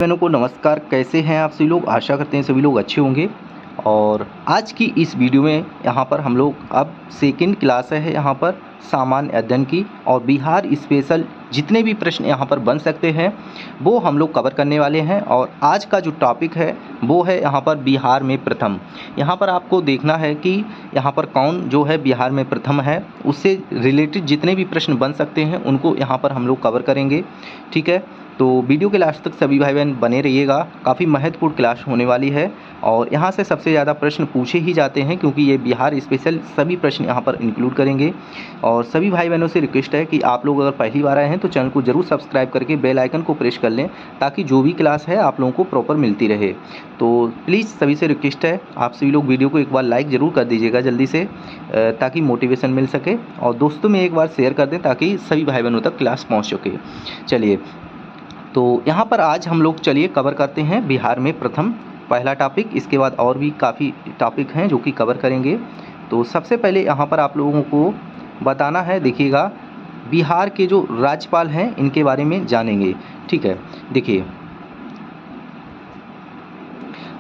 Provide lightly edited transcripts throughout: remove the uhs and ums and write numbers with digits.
बहनों को नमस्कार। कैसे हैं आप सभी लोग? आशा करते हैं सभी लोग अच्छे होंगे। और आज की इस वीडियो में यहाँ पर हम लोग अब सेकंड क्लास है यहाँ पर सामान्य अध्ययन की, और बिहार स्पेशल जितने भी प्रश्न यहाँ पर बन सकते हैं वो हम लोग कवर करने वाले हैं। और आज का जो टॉपिक है वो है यहाँ पर बिहार में प्रथम। यहाँ पर आपको देखना है कि यहाँ पर कौन जो है बिहार में प्रथम है, उससे रिलेटेड जितने भी प्रश्न बन सकते हैं उनको यहाँ पर हम लोग कवर करेंगे। ठीक है, तो वीडियो के लास्ट तक सभी भाई बहन बने रहिएगा। काफ़ी महत्वपूर्ण क्लास होने वाली है और यहाँ से सबसे ज़्यादा प्रश्न पूछे ही जाते हैं, क्योंकि ये बिहार स्पेशल सभी प्रश्न यहाँ पर इंक्लूड करेंगे। और सभी भाई बहनों से रिक्वेस्ट है कि आप लोग अगर पहली बार आए हैं तो चैनल को जरूर सब्सक्राइब करके बेल आइकन को प्रेस कर लें, ताकि जो भी क्लास है आप लोगों को प्रॉपर मिलती रहे। तो प्लीज़ सभी से रिक्वेस्ट है, आप सभी लोग वीडियो को एक बार लाइक ज़रूर कर दीजिएगा जल्दी से, ताकि मोटिवेशन मिल सके, और दोस्तों में एक बार शेयर कर दें ताकि सभी भाई बहनों तक क्लास पहुँच सके। चलिए, तो यहाँ पर आज हम लोग चलिए कवर करते हैं बिहार में प्रथम पहला टॉपिक। इसके बाद और भी काफ़ी टॉपिक हैं जो कि कवर करेंगे। तो सबसे पहले यहाँ पर आप लोगों को बताना है, देखिएगा, बिहार के जो राज्यपाल हैं इनके बारे में जानेंगे। ठीक है, देखिए,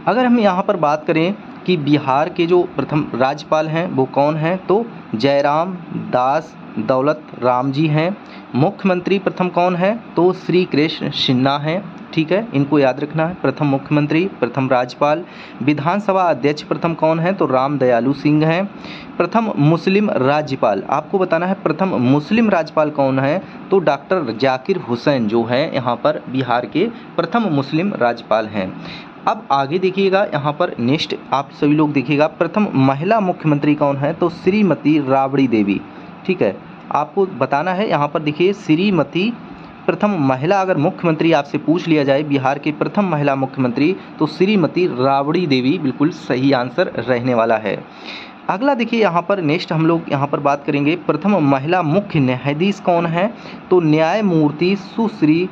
अगर हम यहाँ पर बात करें कि बिहार के जो प्रथम राज्यपाल हैं वो कौन हैं, तो जयराम दास दौलत राम जी हैं। मुख्यमंत्री प्रथम कौन है, तो श्री कृष्ण सिन्हा हैं। ठीक है, इनको याद रखना है, प्रथम मुख्यमंत्री प्रथम राज्यपाल। विधानसभा अध्यक्ष प्रथम कौन है, तो राम दयालु सिंह हैं। प्रथम मुस्लिम राज्यपाल आपको बताना है, प्रथम मुस्लिम राज्यपाल कौन है, तो डॉक्टर जाकिर हुसैन जो है यहाँ पर बिहार के प्रथम मुस्लिम राज्यपाल हैं। अब आगे देखिएगा, यहाँ पर नेक्स्ट आप सभी लोग देखिएगा, प्रथम महिला मुख्यमंत्री कौन है, तो श्रीमती राबड़ी देवी। ठीक है, आपको बताना है यहाँ पर, देखिए, श्रीमती प्रथम महिला अगर मुख्यमंत्री आपसे पूछ लिया जाए बिहार के प्रथम महिला मुख्यमंत्री, तो श्रीमती राबड़ी देवी बिल्कुल सही आंसर रहने वाला है। अगला देखिए, यहाँ पर नेक्स्ट हम लोग यहाँ पर बात करेंगे, प्रथम महिला मुख्य न्यायाधीश कौन है, तो न्यायमूर्ति सुश्री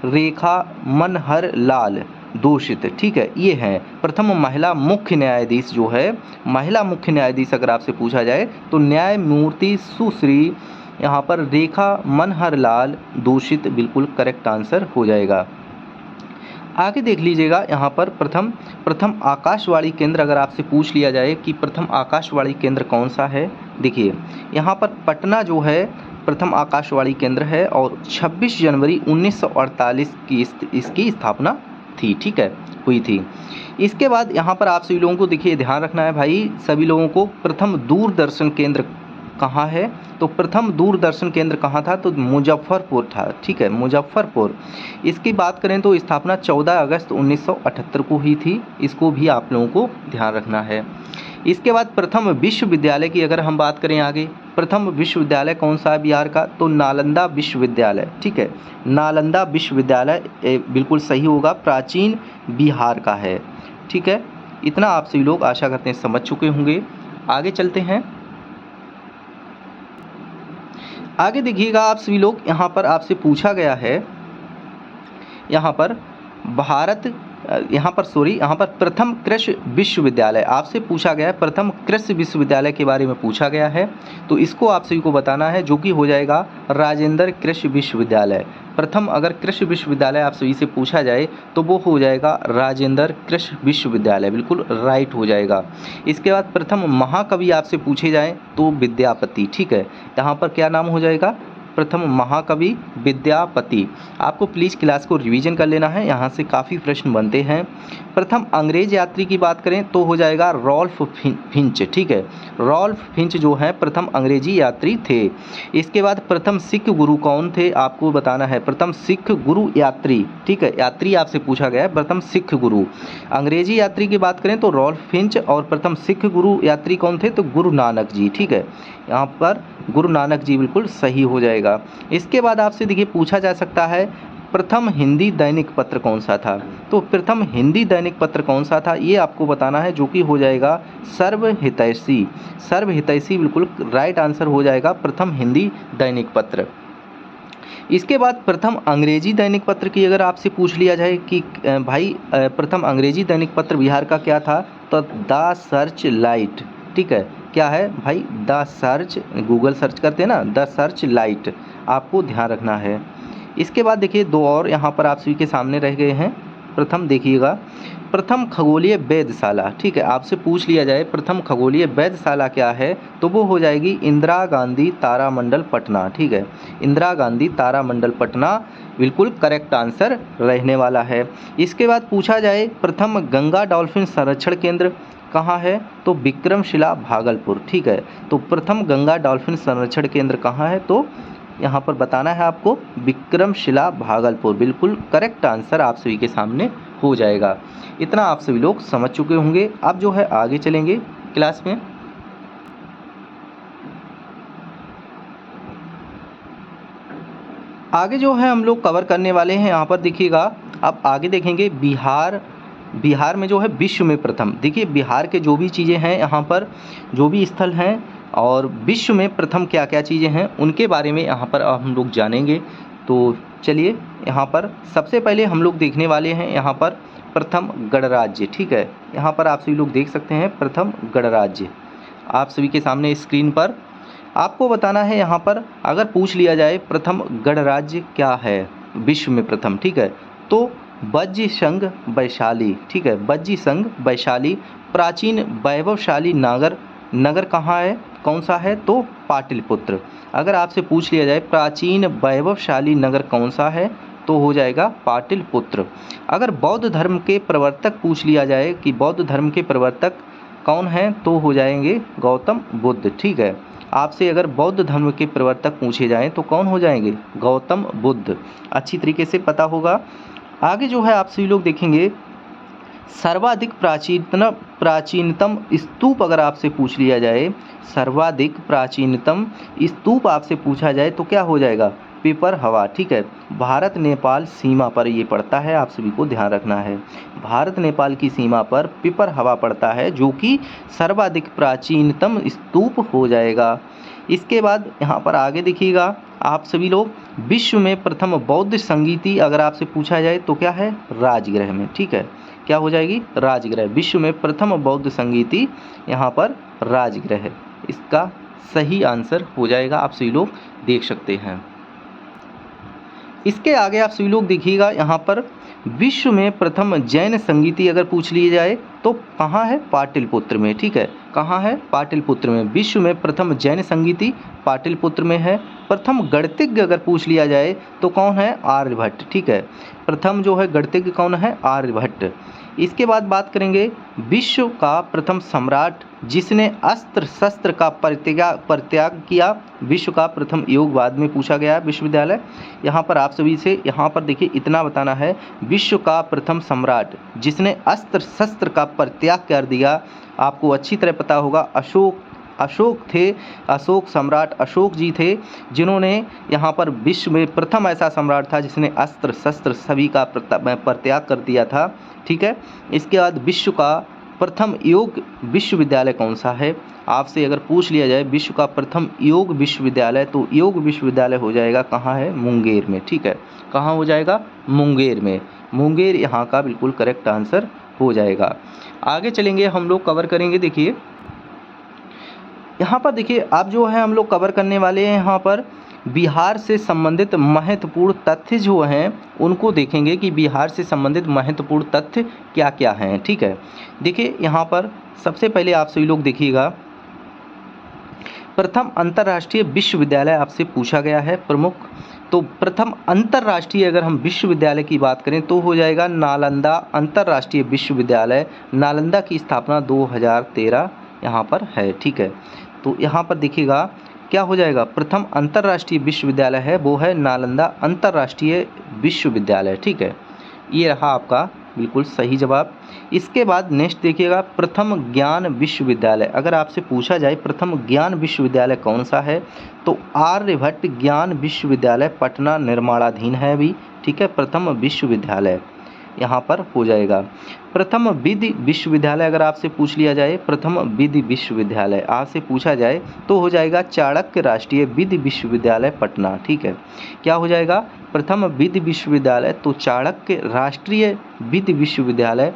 रेखा मनहर लाल दोषित। ठीक है, ये हैं प्रथम महिला मुख्य न्यायाधीश जो है, महिला मुख्य न्यायाधीश अगर आपसे पूछा जाए तो न्यायमूर्ति सुश्री यहाँ पर रेखा मनहर लाल दोषित बिल्कुल करेक्ट आंसर हो जाएगा। आगे देख लीजिएगा, यहाँ पर प्रथम आकाशवाणी केंद्र अगर आपसे पूछ लिया जाए कि प्रथम आकाशवाणी केंद्र कौन सा है, देखिए, यहाँ पर पटना जो है प्रथम आकाशवाणी केंद्र है, और 26 जनवरी 1948 की इसकी स्थापना थी। ठीक है, हुई थी। इसके बाद यहाँ पर आप सभी लोगों को देखिए ध्यान रखना है भाई, सभी लोगों को, प्रथम दूरदर्शन केंद्र कहाँ है, तो प्रथम दूरदर्शन केंद्र कहाँ था, तो मुजफ्फरपुर था। ठीक है, मुजफ्फरपुर। इसकी बात करें तो स्थापना 14 अगस्त 1978 को हुई थी, इसको भी आप लोगों को ध्यान रखना है। इसके बाद प्रथम विश्वविद्यालय की अगर हम बात करें आगे, प्रथम विश्वविद्यालय कौन सा है बिहार का, तो नालंदा विश्वविद्यालय। ठीक है, नालंदा विश्वविद्यालय बिल्कुल सही होगा, प्राचीन बिहार का है। ठीक है, इतना आप सभी लोग आशा करते हैं समझ चुके होंगे। आगे चलते हैं। आगे देखिएगा आप सभी लोग, यहाँ पर आपसे पूछा गया है, यहाँ पर प्रथम कृषि विश्वविद्यालय आपसे पूछा गया है, प्रथम कृषि विश्वविद्यालय के बारे में पूछा गया है, तो इसको आप सभी को बताना है, जो कि हो जाएगा राजेंद्र कृषि विश्वविद्यालय। प्रथम अगर कृषि विश्वविद्यालय आप सभी से पूछा जाए तो वो हो जाएगा राजेंद्र कृषि विश्वविद्यालय, बिल्कुल राइट हो जाएगा। इसके बाद प्रथम महाकवि आपसे पूछे जाएँ तो विद्यापति। ठीक है, यहाँ पर क्या नाम हो जाएगा, प्रथम महाकवि विद्यापति। आपको प्लीज़ क्लास को रिवीजन कर लेना है, यहाँ से काफ़ी प्रश्न बनते हैं। प्रथम अंग्रेज यात्री की बात करें तो हो जाएगा रॉल्फ फिंच। ठीक है, रॉल्फ फिंच जो है प्रथम अंग्रेजी यात्री थे। इसके बाद प्रथम सिख गुरु कौन थे, आपको बताना है, प्रथम सिख गुरु यात्री। ठीक है, यात्री आपसे पूछा गया है, प्रथम सिख गुरु। अंग्रेजी यात्री की बात करें तो रॉल्फ फिंच, और प्रथम सिख गुरु यात्री कौन थे, तो गुरु नानक जी। ठीक है, यहाँ पर गुरु नानक जी बिल्कुल सही हो जाएगा। इसके बाद आपसे देखिए पूछा जा सकता है, प्रथम हिंदी दैनिक पत्र कौन सा था, तो प्रथम हिंदी दैनिक पत्र कौन सा था ये आपको बताना है, जो कि हो जाएगा सर्वहितैषी। सर्वहितैषी बिल्कुल राइट आंसर हो जाएगा, प्रथम हिंदी दैनिक पत्र। इसके बाद प्रथम अंग्रेजी दैनिक पत्र की अगर आपसे पूछ लिया जाए कि भाई प्रथम अंग्रेजी दैनिक पत्र बिहार का क्या था, तो द सर्च लाइट। ठीक है, क्या है भाई, द सर्च, गूगल सर्च करते हैं ना, द सर्च लाइट, आपको ध्यान रखना है। इसके बाद देखिए दो और यहाँ पर आप सभी के सामने रह गए हैं, प्रथम देखिएगा, प्रथम खगोलीय वेधशाला, ठीक है, आपसे पूछ लिया जाए प्रथम खगोलीय वेधशाला क्या है, तो वो हो जाएगी इंदिरा गांधी तारामंडल पटना, ठीक है, इंदिरा गांधी तारामंडल पटना बिल्कुल करेक्ट आंसर रहने वाला है। इसके बाद पूछा जाए प्रथम गंगा डॉल्फिन संरक्षण केंद्र कहाँ है, तो विक्रमशिला भागलपुर, ठीक है, तो प्रथम गंगा डॉल्फिन संरक्षण केंद्र कहाँ है, तो यहाँ पर बताना है आपको विक्रमशिला भागलपुर, बिल्कुल करेक्ट आंसर आप सभी के सामने हो जाएगा। इतना आप सभी लोग समझ चुके होंगे। अब जो है आगे चलेंगे क्लास में। आगे जो है हम लोग कवर करने वाले हैं, यहाँ पर देखिएगा, अब आगे देखेंगे बिहार में जो है विश्व में प्रथम, देखिए बिहार के जो भी चीज़ें हैं यहाँ पर, जो भी स्थल हैं और विश्व में प्रथम क्या क्या चीज़ें हैं उनके बारे में यहाँ पर हम लोग जानेंगे। तो चलिए यहाँ पर सबसे पहले हम लोग देखने वाले हैं यहाँ पर प्रथम गणराज्य, ठीक है, यहाँ पर आप सभी लोग देख सकते हैं प्रथम गणराज्य आप सभी के सामने स्क्रीन पर। आपको बताना है यहाँ पर अगर पूछ लिया जाए प्रथम गणराज्य क्या है विश्व में प्रथम, ठीक है, तो बज्जी संघ वैशाली, ठीक है, बज्जी संघ वैशाली। प्राचीन वैभवशाली नगर कहाँ है, कौन सा है, तो पाटलिपुत्र। अगर आपसे पूछ लिया जाए प्राचीन वैभवशाली नगर कौन सा है, तो हो जाएगा पाटलिपुत्र। अगर बौद्ध धर्म के प्रवर्तक पूछ लिया जाए कि बौद्ध धर्म के प्रवर्तक कौन हैं, तो हो जाएंगे गौतम बुद्ध, ठीक है, आपसे अगर बौद्ध धर्म के प्रवर्तक पूछे जाएं तो कौन हो जाएंगे, गौतम बुद्ध, अच्छी तरीके से पता होगा। आगे जो है आप सभी लोग देखेंगे सर्वाधिक प्राचीनतम स्तूप, अगर आपसे पूछ लिया जाए सर्वाधिक प्राचीनतम स्तूप आपसे पूछा जाए तो क्या हो जाएगा, पिपर हवा, ठीक है, भारत नेपाल सीमा पर ये पड़ता है, आप सभी को ध्यान रखना है, भारत नेपाल की सीमा पर पिपर हवा पड़ता है जो कि सर्वाधिक प्राचीनतम स्तूप हो जाएगा। इसके बाद यहाँ पर आगे देखिएगा आप सभी लोग विश्व में प्रथम बौद्ध संगीति अगर आपसे पूछा जाए तो क्या है, राजगृह में, ठीक है, क्या हो जाएगी, राजगृह, विश्व में प्रथम बौद्ध संगीति यहाँ पर राजगृह है, इसका सही आंसर हो जाएगा, आप सभी लोग देख सकते हैं। इसके आगे आप सभी लोग देखिएगा यहाँ पर विश्व में प्रथम जैन संगीति अगर पूछ ली जाए तो कहाँ है, पाटलिपुत्र में, ठीक है, कहाँ है, पाटलिपुत्र में, विश्व में प्रथम जैन संगीति पाटलिपुत्र में है। प्रथम गणितज्ञ अगर पूछ लिया जाए तो कौन है, आर्यभट्ट, ठीक है, प्रथम जो है गणितज्ञ कौन है, आर्यभट्ट। इसके बाद बात करेंगे विश्व का प्रथम सम्राट जिसने अस्त्र शस्त्र का परित्याग किया, विश्व का प्रथम युगवाद में पूछा गया है विश्वविद्यालय। यहाँ पर आप सभी से यहाँ पर देखिए इतना बताना है, विश्व का प्रथम सम्राट जिसने अस्त्र शस्त्र का परित्याग कर दिया, आपको अच्छी तरह पता होगा अशोक थे, अशोक सम्राट अशोक जी थे जिन्होंने यहाँ पर विश्व में प्रथम ऐसा सम्राट था जिसने अस्त्र शस्त्र सभी का परित्याग कर दिया था, ठीक है। इसके बाद विश्व का प्रथम योग विश्वविद्यालय कौन सा है, आपसे अगर पूछ लिया जाए विश्व का प्रथम योग विश्वविद्यालय तो योग विश्वविद्यालय हो जाएगा कहाँ है, मुंगेर में, ठीक है, कहाँ हो जाएगा, मुंगेर में, मुंगेर यहाँ का बिल्कुल करेक्ट आंसर हो जाएगा। आगे चलेंगे हम लोग कवर करेंगे, देखिए यहाँ पर देखिए अब जो है हम लोग कवर करने वाले हैं यहाँ पर बिहार से संबंधित महत्वपूर्ण तथ्य जो हैं उनको देखेंगे कि बिहार से संबंधित महत्वपूर्ण तथ्य क्या क्या हैं, ठीक है। देखिए यहाँ पर सबसे पहले आप सभी लोग देखिएगा प्रथम अंतर्राष्ट्रीय विश्वविद्यालय आपसे पूछा गया है प्रमुख, तो प्रथम अंतर्राष्ट्रीय अगर हम विश्वविद्यालय की बात करें तो हो जाएगा नालंदा अंतर्राष्ट्रीय विश्वविद्यालय, नालंदा की स्थापना 2013 यहाँ पर है, ठीक है। तो यहाँ पर देखिएगा क्या हो जाएगा, प्रथम अंतर्राष्ट्रीय विश्वविद्यालय है वो है नालंदा अंतर्राष्ट्रीय विश्वविद्यालय, ठीक है, ये रहा आपका बिल्कुल सही जवाब। इसके बाद नेक्स्ट देखिएगा प्रथम ज्ञान विश्वविद्यालय, अगर आपसे पूछा जाए प्रथम ज्ञान विश्वविद्यालय कौन सा है तो आर्यभट्ट ज्ञान विश्वविद्यालय पटना निर्माणाधीन है अभी, ठीक है, प्रथम विश्वविद्यालय यहाँ पर हो जाएगा। प्रथम विधि विश्वविद्यालय अगर आपसे पूछ लिया जाए प्रथम विधि विश्वविद्यालय आपसे पूछा जाए तो हो जाएगा चाणक्य राष्ट्रीय विधि विश्वविद्यालय पटना, ठीक है, क्या हो जाएगा, प्रथम विधि विश्वविद्यालय तो चाणक्य राष्ट्रीय विधि विश्वविद्यालय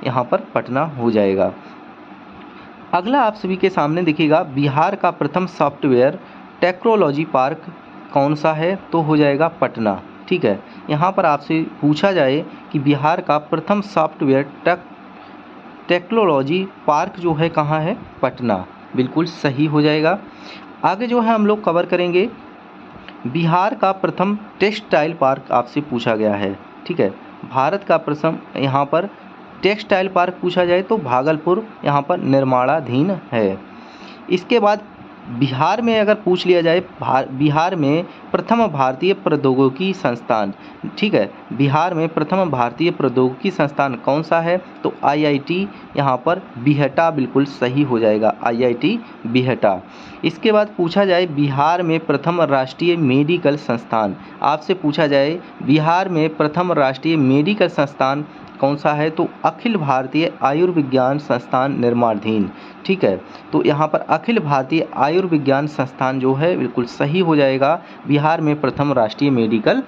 यहाँ पर पटना हो जाएगा। अगला आप सभी के सामने देखिएगा बिहार का प्रथम सॉफ्टवेयर टेक्नोलॉजी पार्क कौन सा है तो हो जाएगा पटना, ठीक है। यहाँ पर आपसे पूछा जाए कि बिहार का प्रथम सॉफ्टवेयर टेक्नोलॉजी पार्क जो है कहाँ है? पटना, बिल्कुल सही हो जाएगा। आगे जो है हम लोग कवर करेंगे बिहार का प्रथम टेक्सटाइल पार्क आपसे पूछा गया है, ठीक है। भारत का प्रथम यहाँ पर टेक्सटाइल पार्क पूछा जाए तो भागलपुर यहाँ पर निर्माणाधीन है। इसके बाद बिहार में अगर पूछ लिया जाए बिहार में प्रथम भारतीय प्रौद्योगिकी संस्थान, ठीक है, बिहार में प्रथम भारतीय प्रौद्योगिकी संस्थान कौन सा है? तो IIT यहाँ पर बिहटा, बिल्कुल सही हो जाएगा, IIT बिहटा। इसके बाद पूछा जाए बिहार में प्रथम राष्ट्रीय मेडिकल संस्थान, आपसे पूछा जाए बिहार में प्रथम राष्ट्रीय मेडिकल संस्थान कौन सा है? तो अखिल भारतीय आयुर्विज्ञान संस्थान निर्माणाधीन, ठीक है। तो यहाँ पर अखिल भारतीय आयुर्विज्ञान संस्थान जो है बिल्कुल सही हो जाएगा, बिहार में प्रथम राष्ट्रीय मेडिकल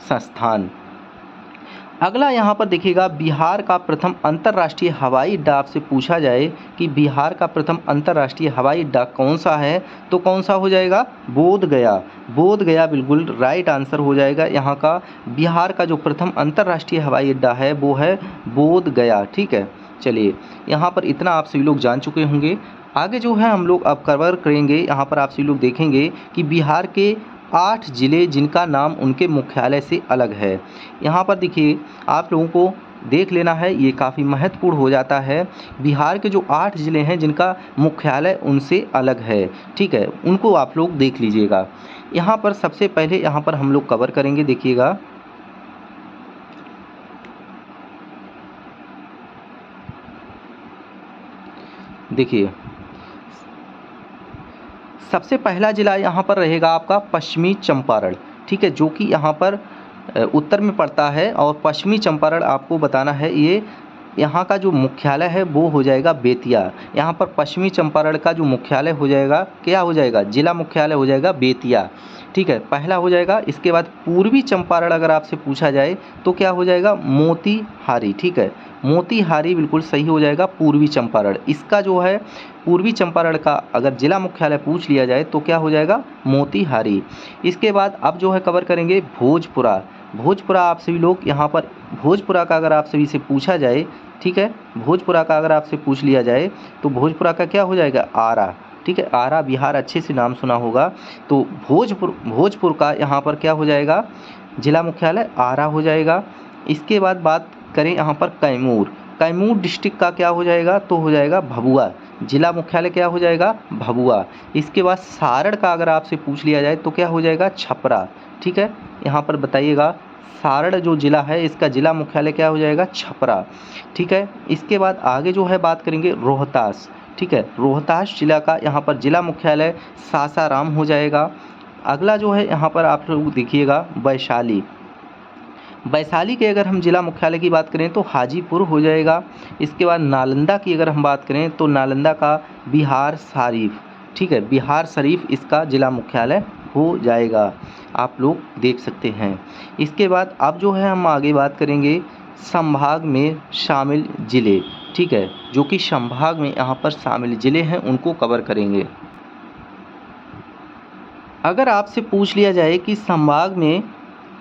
संस्थान। अगला यहाँ पर देखिएगा बिहार का प्रथम अंतर्राष्ट्रीय हवाई अड्डा आपसे पूछा जाए कि बिहार का प्रथम अंतर्राष्ट्रीय हवाई अड्डा कौन सा है? तो कौन सा हो जाएगा? बोध गया, बोध गया बिल्कुल राइट आंसर हो जाएगा। यहाँ का बिहार का जो प्रथम अंतर्राष्ट्रीय हवाई अड्डा है वो है बोध गया, ठीक है। चलिए, यहाँ पर इतना आप सभी लोग जान चुके होंगे। आगे जो है हम लोग अब कवर करेंगे, यहाँ पर आप सभी लोग देखेंगे कि बिहार के 8 ज़िले जिनका नाम उनके मुख्यालय से अलग है। यहाँ पर देखिए आप लोगों को देख लेना है, ये काफ़ी महत्वपूर्ण हो जाता है। बिहार के जो 8 ज़िले हैं जिनका मुख्यालय उनसे अलग है, ठीक है, उनको आप लोग देख लीजिएगा। यहाँ पर सबसे पहले यहाँ पर हम लोग कवर करेंगे, देखिएगा देखिए सबसे पहला ज़िला यहाँ पर रहेगा आपका पश्चिमी चंपारण, ठीक है, जो कि यहाँ पर उत्तर में पड़ता है। और पश्चिमी चंपारण आपको बताना है, ये यहाँ का जो मुख्यालय है वो हो जाएगा बेतिया। यहाँ पर पश्चिमी चंपारण का जो मुख्यालय हो जाएगा, क्या हो जाएगा? जिला मुख्यालय हो जाएगा बेतिया, ठीक है, पहला हो जाएगा। इसके बाद पूर्वी चंपारण अगर आपसे पूछा जाए तो क्या हो जाएगा? मोतीहारी, ठीक है, मोतीहारी बिल्कुल सही हो जाएगा, पूर्वी चंपारण। इसका जो है पूर्वी चंपारण का अगर जिला मुख्यालय पूछ लिया जाए तो क्या हो जाएगा? मोतीहारी। इसके बाद अब जो है कवर करेंगे भोजपुरा। भोजपुरा आप सभी लोग यहाँ पर भोजपुरा का अगर आप सभी से पूछा जाए, ठीक है, भोजपुरा का अगर आपसे पूछ लिया जाए तो भोजपुरा का क्या हो जाएगा? आरा, ठीक है, आरा बिहार अच्छे से नाम सुना होगा। तो भोजपुर का यहाँ पर क्या हो जाएगा? जिला मुख्यालय आरा हो जाएगा। इसके बाद बात करें यहाँ पर कैमूर डिस्ट्रिक्ट का क्या हो जाएगा? तो हो जाएगा भभुआ, जिला मुख्यालय क्या हो जाएगा? भभुआ। इसके बाद सारण का अगर आपसे पूछ लिया जाए तो क्या हो जाएगा? छपरा, ठीक है, यहाँ पर बताइएगा सारण जो ज़िला है इसका जिला मुख्यालय क्या हो जाएगा? छपरा, ठीक है। इसके बाद आगे जो है बात करेंगे रोहतास, ठीक है, रोहतास जिला का यहाँ पर जिला मुख्यालय सासाराम हो जाएगा। अगला जो है यहाँ पर आप लोग देखिएगा वैशाली। वैशाली के अगर हम जिला मुख्यालय की बात करें तो हाजीपुर हो जाएगा। इसके बाद नालंदा की अगर हम बात करें तो नालंदा का बिहार शरीफ, ठीक है, बिहार शरीफ इसका जिला मुख्यालय हो जाएगा, आप लोग देख सकते हैं। इसके बाद अब जो है हम आगे बात करेंगे संभाग में शामिल ज़िले, ठीक है, जो कि संभाग में यहाँ पर शामिल ज़िले हैं उनको कवर करेंगे। अगर आपसे पूछ लिया जाए कि संभाग में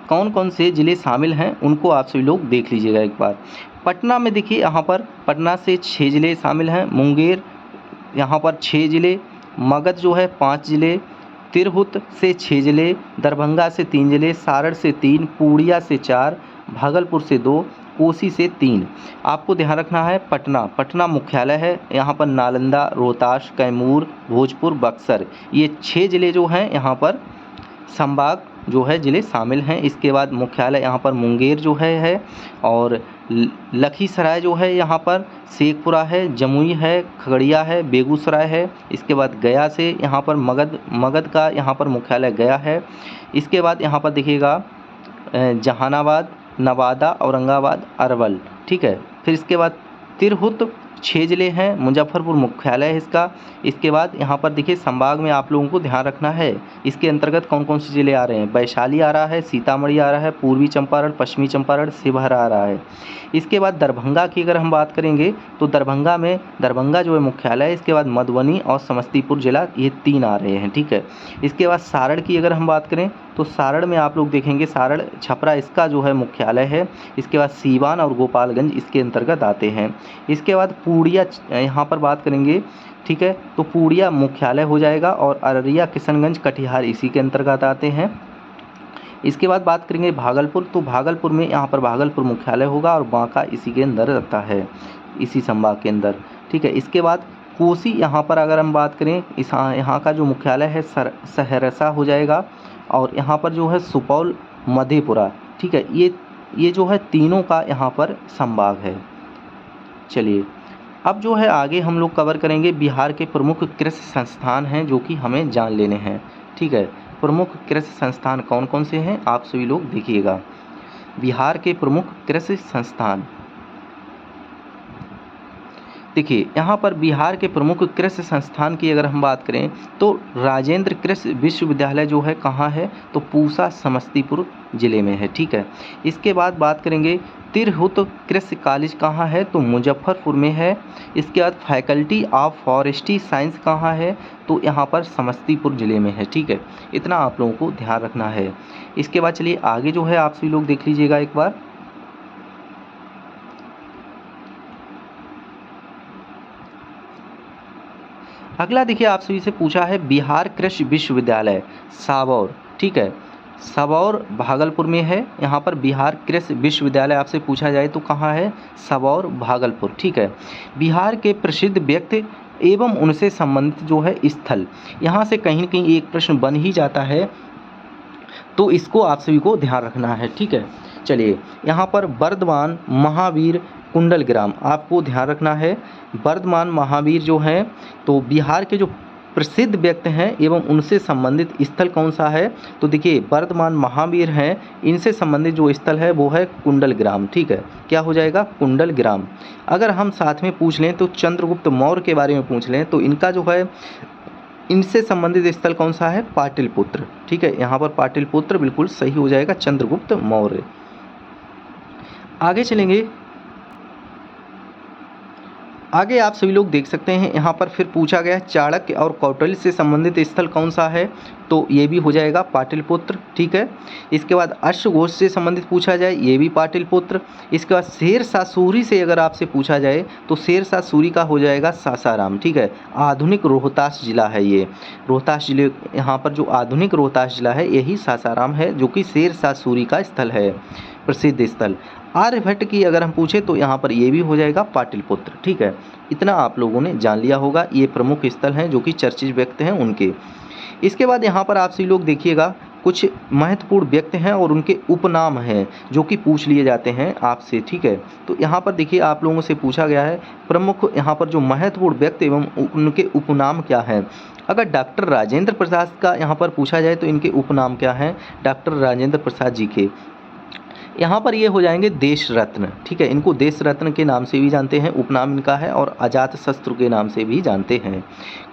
कौन कौन से ज़िले शामिल हैं उनको आप सभी लोग देख लीजिएगा एक बार। पटना में देखिए यहाँ पर पटना से 6 ज़िले शामिल हैं, मुंगेर यहाँ पर 6 ज़िले, मगध जो है 5 ज़िले, तिरहुत से 6 ज़िले, दरभंगा से 3 ज़िले, सारण से 3, पूर्णिया से 4, भागलपुर से 2, कोसी से 3। आपको ध्यान रखना है पटना मुख्यालय है, यहाँ पर नालंदा, रोहतास, कैमूर, भोजपुर, बक्सर, ये 6 ज़िले जो हैं यहाँ पर संभाग जो है ज़िले शामिल हैं। इसके बाद मुख्यालय यहाँ पर मुंगेर जो है और लखीसराय जो है यहाँ पर, शेखपुरा है, जमुई है, खगड़िया है, बेगूसराय है। इसके बाद गया से यहाँ पर मगध का यहाँ पर मुख्यालय गया है। इसके बाद यहाँ पर देखिएगा जहानाबाद, नवादा, औरंगाबाद, अरवल, ठीक है। फिर इसके बाद तिरहुत 6 ज़िले हैं, मुजफ्फरपुर मुख्यालय है इसका। इसके बाद यहाँ पर देखिए संभाग में आप लोगों को ध्यान रखना है, इसके अंतर्गत कौन कौन से ज़िले आ रहे हैं। वैशाली आ रहा है, सीतामढ़ी आ रहा है, पूर्वी चंपारण, पश्चिमी चंपारण, शिवहर आ रहा है। इसके बाद दरभंगा की अगर हम बात करेंगे तो दरभंगा जो है मुख्यालय है। इसके बाद मधुबनी और समस्तीपुर जिला, ये 3 आ रहे हैं, ठीक है। इसके बाद सारण की अगर हम बात करें तो सारण में आप लोग देखेंगे सारण छपरा इसका जो है मुख्यालय है। इसके बाद सीवान और गोपालगंज इसके अंतर्गत आते हैं। इसके बाद पूर्णिया यहाँ पर बात करेंगे, ठीक है, तो पूर्णिया मुख्यालय हो जाएगा और अररिया, किशनगंज, कटिहार इसी के अंतर्गत आते हैं। इसके बाद बात करेंगे भागलपुर, तो भागलपुर में यहाँ पर भागलपुर मुख्यालय होगा और बांका इसी के अंदर आता है, इसी संभाग के अंदर, ठीक है। इसके बाद कोसी यहाँ पर अगर हम बात करें, यहाँ का जो मुख्यालय है सहरसा हो जाएगा और यहाँ पर जो है सुपौल, मधेपुरा, ठीक है। ये जो है तीनों का यहाँ पर संभाग है। चलिए अब जो है आगे हम लोग कवर करेंगे बिहार के प्रमुख कृषि संस्थान हैं जो कि हमें जान लेने हैं, ठीक है। प्रमुख कृषि संस्थान कौन कौन से हैं आप सभी लोग देखिएगा। बिहार के प्रमुख कृषि संस्थान, देखिए यहाँ पर बिहार के प्रमुख कृषि संस्थान की अगर हम बात करें तो राजेंद्र कृषि विश्वविद्यालय जो है कहाँ है, तो पूसा समस्तीपुर जिले में है, ठीक है। इसके बाद बात करेंगे तिरहुत कृषि कॉलेज कहाँ है, तो मुजफ्फरपुर में है। इसके बाद फैकल्टी ऑफ फॉरेस्ट्री साइंस कहाँ है, तो यहाँ पर समस्तीपुर जिले में है, ठीक है। इतना आप लोगों को ध्यान रखना है। इसके बाद चलिए आगे जो है आप सभी लोग देख लीजिएगा एक बार। अगला देखिए आप सभी से पूछा है बिहार कृषि विश्वविद्यालय साबौर, ठीक है। सबौर भागलपुर में है। यहाँ पर बिहार कृषि विश्वविद्यालय आपसे पूछा जाए तो कहाँ है, सबौर भागलपुर, ठीक है। बिहार के प्रसिद्ध व्यक्ति एवं उनसे संबंधित जो है स्थल, यहाँ से कहीं न कहीं एक प्रश्न बन ही जाता है, तो इसको आप सभी को ध्यान रखना है, ठीक है। चलिए यहाँ पर वर्धमान, महावीर, कुंडलग्राम आपको ध्यान रखना है। वर्धमान महावीर जो हैं तो बिहार के जो प्रसिद्ध व्यक्ति हैं एवं उनसे संबंधित स्थल कौन सा है, तो देखिए वर्धमान महावीर हैं, इनसे संबंधित जो स्थल है वो है कुंडलग्राम, ठीक है। क्या हो जाएगा, कुंडलग्राम। अगर हम साथ में पूछ लें तो चंद्रगुप्त मौर्य के बारे में पूछ लें तो इनका जो है इनसे संबंधित स्थल कौन सा है, पाटलिपुत्र, ठीक है। यहाँ पर पाटलिपुत्र बिल्कुल सही हो जाएगा, चंद्रगुप्त मौर्य। आगे चलेंगे, आगे आप सभी लोग देख सकते हैं यहाँ पर फिर पूछा गया चाणक्य और कौटिल्य से संबंधित स्थल कौन सा है, तो ये भी हो जाएगा पाटलिपुत्र, ठीक है। इसके बाद अश्वघोष से संबंधित पूछा जाए, ये भी पाटलिपुत्र। इसके बाद शेरशाह सूरी से अगर आपसे पूछा जाए तो शेरशाह सूरी का हो जाएगा सासाराम, ठीक है। आधुनिक रोहतास जिला है ये, रोहतास जिले, यहाँ पर जो आधुनिक रोहतास जिला है यही सासाराम है, जो कि शेरशाह सूरी का स्थल है, प्रसिद्ध स्थल। आर्यभट्ट की अगर हम पूछे तो यहाँ पर ये भी हो जाएगा पाटलिपुत्र, ठीक है। इतना आप लोगों ने जान लिया होगा, ये प्रमुख स्थल हैं जो कि चर्चित व्यक्ति हैं उनके। इसके बाद यहाँ पर आप सभी लोग देखिएगा कुछ महत्वपूर्ण व्यक्ति हैं और उनके उपनाम हैं जो कि पूछ लिए जाते हैं आपसे, ठीक है। तो यहाँ पर देखिए आप लोगों से पूछा गया है प्रमुख यहाँ पर जो महत्वपूर्ण व्यक्ति एवं उनके उपनाम क्या हैं। अगर डॉक्टर राजेंद्र प्रसाद का यहाँ पर पूछा जाए तो इनके उपनाम क्या हैं, डॉक्टर राजेंद्र प्रसाद जी के। यहाँ पर ये हो जाएंगे देश रत्न, ठीक है। इनको देश रत्न के नाम से भी जानते हैं, उपनाम इनका है, और अजात शत्रु के नाम से भी जानते हैं।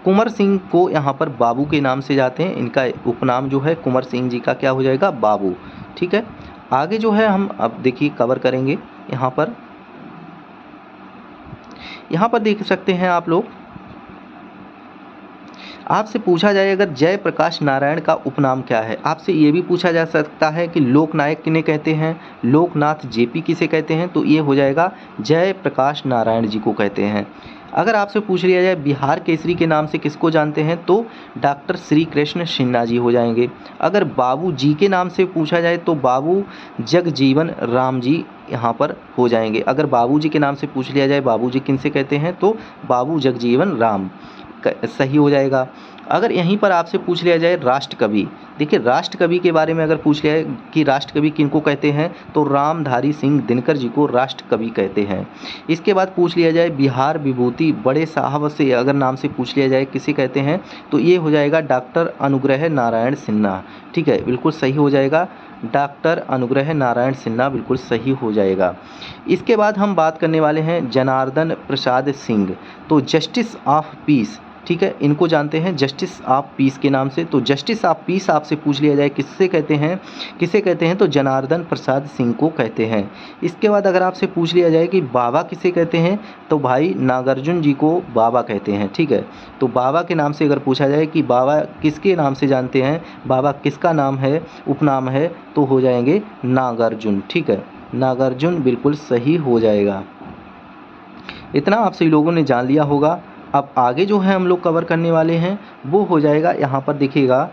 कुंवर सिंह को यहाँ पर बाबू के नाम से जाते हैं, इनका उपनाम जो है कुंवर सिंह जी का क्या हो जाएगा, बाबू, ठीक है। आगे जो है हम अब देखिए कवर करेंगे। यहाँ पर देख सकते हैं आप लोग, आपसे पूछा जाए अगर जयप्रकाश नारायण का उपनाम क्या है, आपसे ये भी पूछा जा सकता है कि लोकनायक किन्हें कहते हैं, लोकनाथ जेपी किसे कहते हैं, तो ये हो जाएगा जयप्रकाश नारायण जी को कहते हैं। अगर आपसे पूछ लिया जाए बिहार केसरी के नाम से किसको जानते हैं, तो डॉक्टर श्री कृष्ण सिन्हा जी हो जाएंगे। अगर बाबू जी के नाम से पूछा जाए तो बाबू जगजीवन राम जी यहाँ पर हो जाएंगे। अगर बाबू जी के नाम से पूछ लिया जाए बाबू जी किनसे कहते हैं, तो बाबू जगजीवन राम सही हो जाएगा। अगर यहीं पर आपसे पूछ लिया जाए राष्ट्रकवि, देखिए राष्ट्रकवि के बारे में अगर पूछ लिया जाए कि राष्ट्रकवि किनको कहते हैं, तो रामधारी सिंह दिनकर जी को राष्ट्रकवि कहते हैं। इसके बाद पूछ लिया जाए बिहार विभूति बड़े साहब से अगर नाम से पूछ लिया जाए किसे कहते हैं, तो ये हो जाएगा डॉक्टर अनुग्रह नारायण सिन्हा, ठीक है, बिल्कुल सही हो जाएगा, डॉक्टर अनुग्रह नारायण सिन्हा बिल्कुल सही हो जाएगा। इसके बाद हम बात करने वाले हैं जनार्दन प्रसाद सिंह, तो जस्टिस ऑफ पीस, ठीक है, इनको जानते हैं जस्टिस ऑफ पीस के नाम से। तो जस्टिस ऑफ पीस आपसे पूछ लिया जाए किसे कहते हैं तो जनार्दन प्रसाद सिंह को कहते हैं। इसके बाद अगर आपसे पूछ लिया जाए कि बाबा किसे कहते हैं तो भाई नागार्जुन जी को बाबा कहते हैं, ठीक है। तो बाबा के नाम से अगर पूछा जाए कि बाबा किसके नाम से जानते हैं, बाबा किसका नाम है, उपनाम है, तो हो जाएंगे नागार्जुन, ठीक है, नागार्जुन बिल्कुल सही हो जाएगा। इतना आप सभी लोगों ने जान लिया होगा। अब आगे जो है हम लोग कवर करने वाले हैं वो हो जाएगा, यहाँ पर देखिएगा,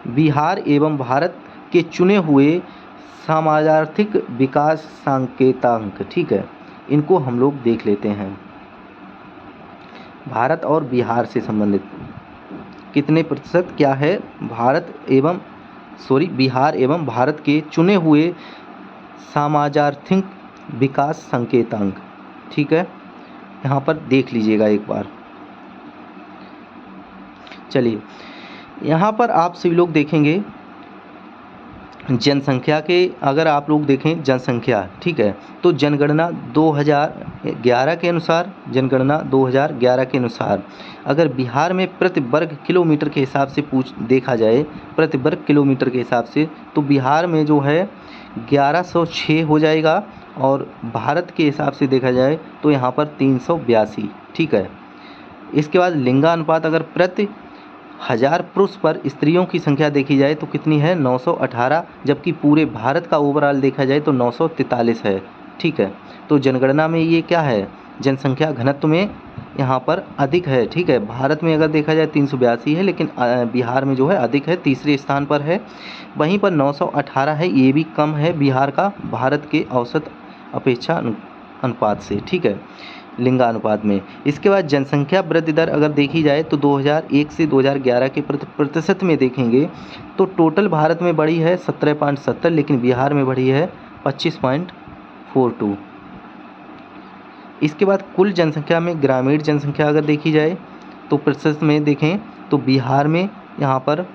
बिहार एवं भारत के चुने हुए समाजार्थिक विकास सांकेतांक, ठीक है, इनको हम लोग देख लेते हैं। भारत और बिहार से संबंधित कितने प्रतिशत क्या है बिहार एवं भारत के चुने हुए समाजार्थिक विकास संकेतांक, ठीक है, यहाँ पर देख लीजिएगा एक बार। चलिए यहाँ पर आप सभी लोग देखेंगे जनसंख्या के, अगर आप लोग देखें जनसंख्या, ठीक है, तो जनगणना 2011 के अनुसार अगर बिहार में प्रति वर्ग किलोमीटर के हिसाब से देखा जाए, प्रति वर्ग किलोमीटर के हिसाब से, तो बिहार में जो है 1106 हो जाएगा और भारत के हिसाब से देखा जाए तो यहाँ पर 382, ठीक है। इसके बाद लिंगानुपात अगर प्रति 1000 पुरुष पर स्त्रियों की संख्या देखी जाए तो कितनी है 918, जबकि पूरे भारत का ओवरऑल देखा जाए तो 943 है, ठीक है। तो जनगणना में ये क्या है, जनसंख्या घनत्व में यहाँ पर अधिक है, ठीक है। भारत में अगर देखा जाए 382 है, लेकिन बिहार में जो है अधिक है, तीसरे स्थान पर है। वहीं पर 918 है, ये भी कम है बिहार का भारत के औसत अपेक्षा अनुपात से, ठीक है, लिंगानुपात में। इसके बाद जनसंख्या वृद्धि दर अगर देखी जाए तो 2001 से 2011 के प्रतिशत में देखेंगे तो टोटल भारत में बढ़ी है 17.70, लेकिन बिहार में बढ़ी है 25.42। इसके बाद कुल जनसंख्या में ग्रामीण जनसंख्या अगर देखी जाए तो प्रतिशत में देखें तो बिहार में यहाँ पर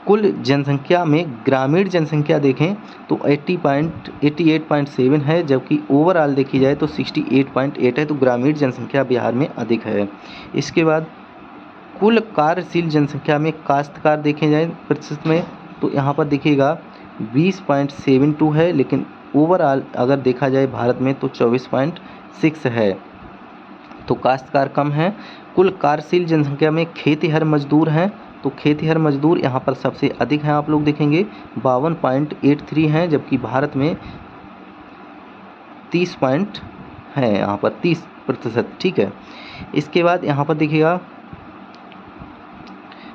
कुल जनसंख्या में ग्रामीण जनसंख्या देखें तो 88.7 है, जबकि ओवरऑल देखी जाए तो 68.8 है, तो ग्रामीण जनसंख्या बिहार में अधिक है। इसके बाद कुल कार्यशील जनसंख्या में काश्तकार देखे जाए प्रतिशत में तो यहाँ पर देखिएगा 20.72 है, लेकिन ओवरऑल अगर देखा जाए भारत में तो 24.6 है, तो काश्तकार कम है। कुल कार्यशील जनसंख्या में खेतिहर मजदूर हैं तो खेतिहर मजदूर यहाँ पर सबसे अधिक हैं, आप लोग देखेंगे 52.83 हैं, जबकि भारत में 30 है, यहाँ पर 30%, ठीक है। इसके बाद यहाँ पर देखिएगा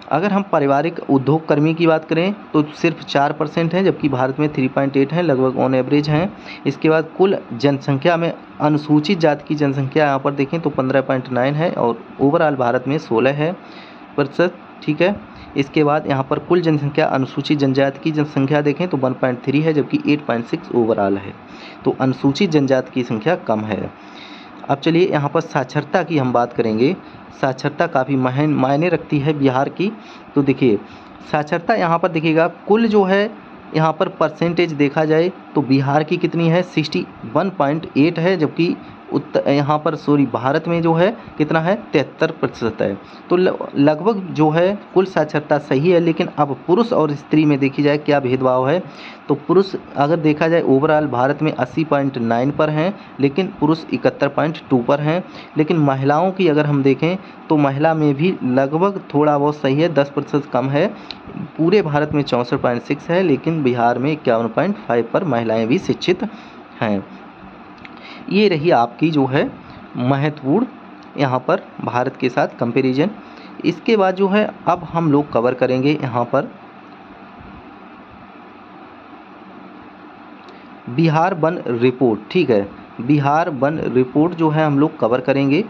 अगर हम पारिवारिक उद्योग कर्मी की बात करें तो सिर्फ 4% है, जबकि भारत में 3.8 हैं, लगभग ऑन एवरेज हैं। इसके बाद कुल जनसंख्या में अनुसूचित जाति की जनसंख्या यहाँ पर देखें तो 15.9 है और ओवरऑल भारत में 16%, ठीक है। इसके बाद यहाँ पर कुल जनसंख्या अनुसूचित जनजाति की जनसंख्या देखें तो 1.3 है, जबकि 8.6 ओवरऑल है, तो अनुसूचित जनजाति की संख्या कम है। अब चलिए यहाँ पर साक्षरता की हम बात करेंगे। साक्षरता काफ़ी मायने रखती है बिहार की, तो देखिए साक्षरता यहाँ पर देखिएगा कुल जो है यहाँ पर परसेंटेज देखा जाए तो बिहार की कितनी है 61.8 है, जबकि भारत में जो है कितना है 73% है, तो लगभग जो है कुल साक्षरता सही है। लेकिन अब पुरुष और स्त्री में देखी जाए क्या भेदभाव है, तो पुरुष अगर देखा जाए ओवरऑल भारत में 80.9 पर हैं, लेकिन पुरुष 71.2 पर हैं। लेकिन महिलाओं की अगर हम देखें तो महिला में भी लगभग थोड़ा बहुत सही है, 10% कम है। पूरे भारत में 64.6 है, लेकिन बिहार में 51.5 पर महिलाएं भी शिक्षित हैं। ये रही आपकी जो है महत्वपूर्ण यहाँ पर भारत के साथ कंपैरिजन। इसके बाद जो है अब हम लोग कवर करेंगे यहाँ पर बिहार वन रिपोर्ट, ठीक है। बिहार वन रिपोर्ट जो है हम लोग कवर करेंगे,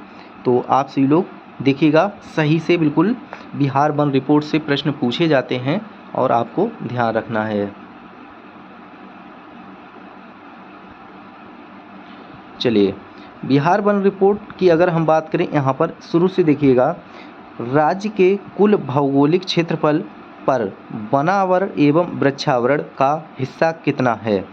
तो आप सभी लोग देखिएगा सही से, बिल्कुल बिहार वन रिपोर्ट से प्रश्न पूछे जाते हैं और आपको ध्यान रखना है। चलिए बिहार वन रिपोर्ट की अगर हम बात करें यहाँ पर शुरू से देखिएगा, राज्य के कुल भौगोलिक क्षेत्रफल पर वनावरण एवं वृक्षावरण का हिस्सा कितना है?